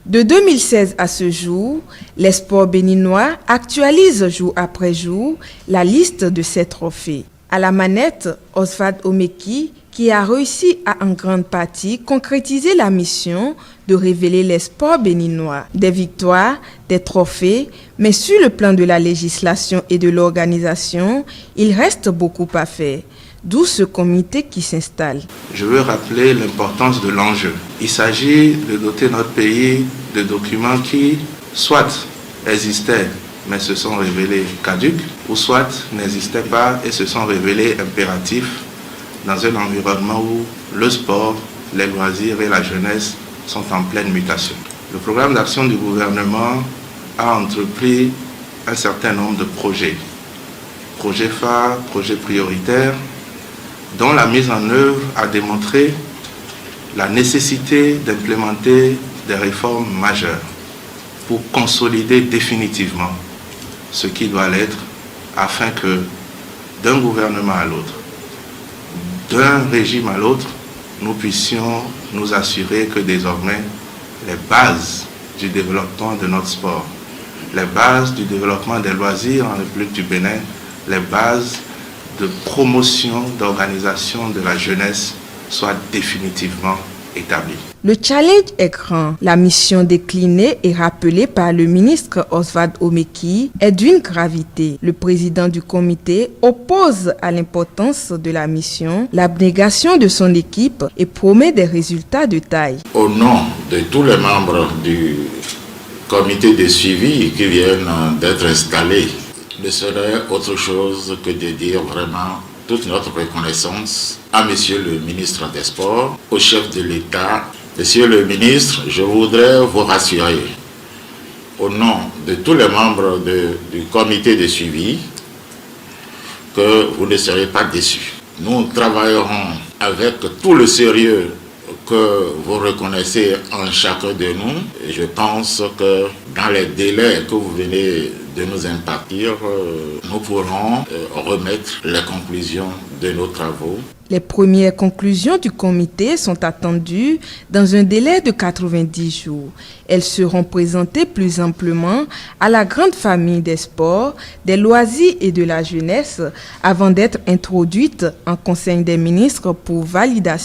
De 2016 à ce jour, les sports béninois actualisent jour après jour la liste de ces trophées. À la manette, Oswald Omeki, qui a réussi à en grande partie concrétiser la mission de révéler les sports béninois. Des victoires, des trophées, mais sur le plan de la législation et de l'organisation, il reste beaucoup à faire. D'où ce comité qui s'installe. Je veux rappeler l'importance de l'enjeu. Il s'agit de doter notre pays de documents qui, soit existaient, mais se sont révélés caducs, ou soit n'existaient pas et se sont révélés impératifs dans un environnement où le sport, les loisirs et la jeunesse sont en pleine mutation. Le programme d'action du gouvernement a entrepris un certain nombre de projets. Projets phares, projets prioritaires, dont la mise en œuvre a démontré la nécessité d'implémenter des réformes majeures pour consolider définitivement ce qui doit l'être afin que d'un gouvernement à l'autre, d'un régime à l'autre, nous puissions nous assurer que désormais les bases du développement de notre sport, les bases du développement des loisirs en République du Bénin, les bases de promotion, d'organisation de la jeunesse soit définitivement établie. Le challenge est grand. La mission déclinée et rappelée par le ministre Oswald Omeki est d'une gravité. Le président du comité oppose à l'importance de la mission l'abnégation de son équipe et promet des résultats de taille. Au nom de tous les membres du comité de suivi qui viennent d'être installés, ne serait autre chose que de dire vraiment toute notre reconnaissance à Monsieur le ministre des Sports, au chef de l'État. Monsieur le ministre, je voudrais vous rassurer, au nom de tous les membres du comité de suivi, que vous ne serez pas déçus. Nous travaillerons avec tout le sérieux que vous reconnaissez en chacun de nous. Et je pense que dans les délais que vous venez de nous impartir, nous pourrons remettre les conclusions de nos travaux. Les premières conclusions du comité sont attendues dans un délai de 90 jours. Elles seront présentées plus amplement à la grande famille des sports, des loisirs et de la jeunesse avant d'être introduites en Conseil des ministres pour validation.